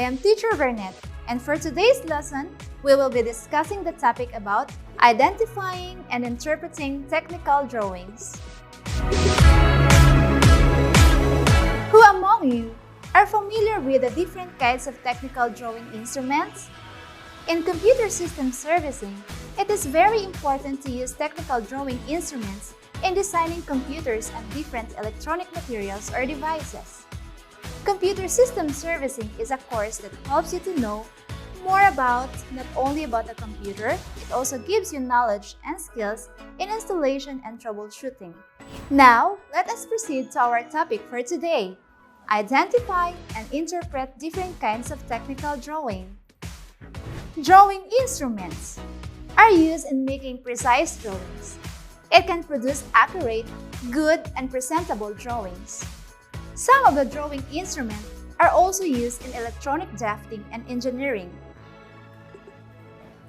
I am Teacher Burnett, and for today's lesson, we will be discussing the topic about identifying and interpreting technical drawings. Who among you are familiar with the different kinds of technical drawing instruments? In computer system servicing, it is very important to use technical drawing instruments in designing computers and different electronic materials or devices. Computer system servicing is a course that helps you to know more about not only about the computer, it also gives you knowledge and skills in installation and troubleshooting. Now, let us proceed to our topic for today. Identify and interpret different kinds of technical drawing. Drawing instruments are used in making precise drawings. It can produce accurate, good, and presentable drawings. Some of the drawing instruments are also used in electronic drafting and engineering.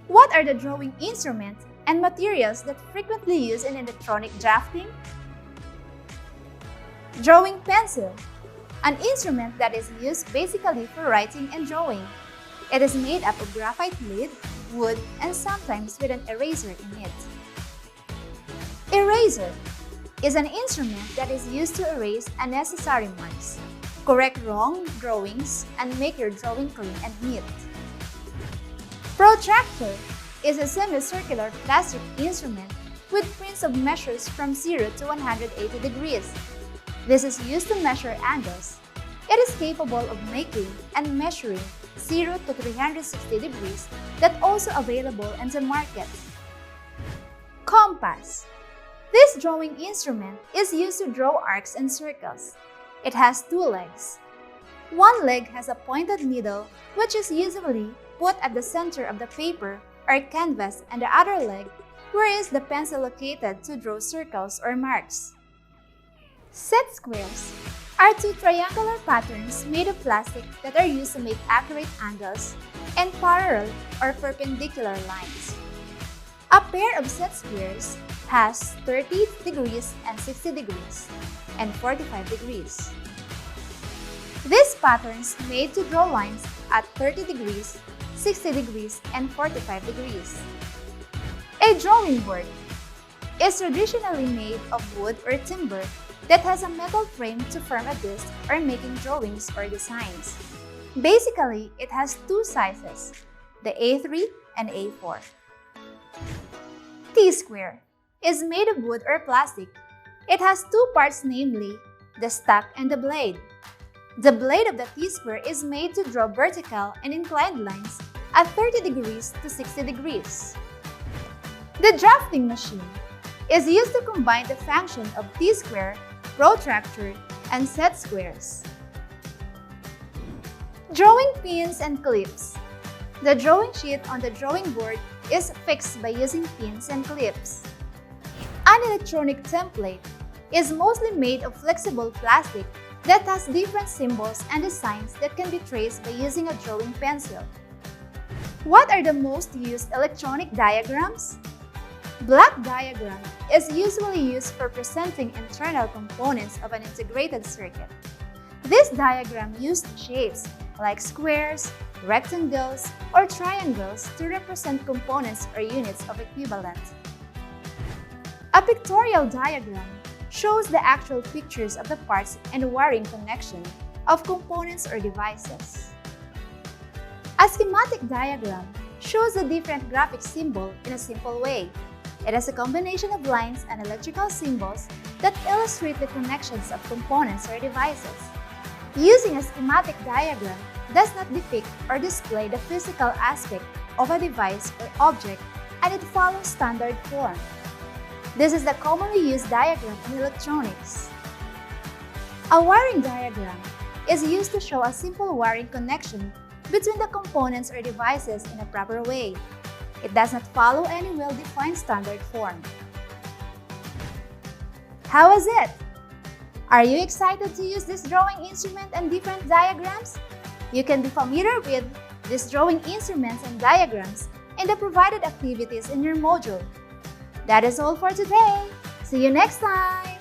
What are the drawing instruments and materials that frequently used in electronic drafting? Drawing pencil, an instrument that is used basically for writing and drawing. It is made up of graphite lead, wood, and sometimes with an eraser in it. Eraser is an instrument that is used to erase unnecessary marks, correct wrong drawings, and make your drawing clean and neat. Protractor is a semicircular plastic instrument with prints of measures from 0 to 180 degrees. This is used to measure angles. It is capable of making and measuring 0 to 360 degrees that also available in the market. Compass. This drawing instrument is used to draw arcs and circles. It has two legs. One leg has a pointed needle, which is usually put at the center of the paper or canvas, and the other leg, where is the pencil located to draw circles or marks. Set squares are two triangular patterns made of plastic that are used to make accurate angles and parallel or perpendicular lines. A pair of set squares has 30 degrees and 60 degrees and 45 degrees. These patterns made to draw lines at 30 degrees, 60 degrees, and 45 degrees. A drawing board is traditionally made of wood or timber that has a metal frame to form a disc or making drawings or designs. Basically, it has two sizes, the A3 and A4. T-square is made of wood or plastic. It has two parts, namely the stock and the blade. The blade of the T-square is made to draw vertical and inclined lines at 30 degrees to 60 degrees. The drafting machine is used to combine the function of T-square, protractor, and set squares. Drawing pins and clips. The drawing sheet on the drawing board is fixed by using pins and clips. An electronic template is mostly made of flexible plastic that has different symbols and designs that can be traced by using a drawing pencil. What are the most used electronic diagrams? Block diagram is usually used for presenting internal components of an integrated circuit. This diagram used shapes like squares, rectangles, or triangles to represent components or units of equivalent. A pictorial diagram shows the actual pictures of the parts and wiring connection of components or devices. A schematic diagram shows the different graphic symbol in a simple way. It is a combination of lines and electrical symbols that illustrate the connections of components or devices. Using a schematic diagram does not depict or display the physical aspect of a device or object, and it follows standard form. This is the commonly used diagram in electronics. A wiring diagram is used to show a simple wiring connection between the components or devices in a proper way. It does not follow any well-defined standard form. How was it? Are you excited to use this drawing instrument and different diagrams? You can be familiar with these drawing instruments and diagrams in the provided activities in your module. That is all for today. See you next time!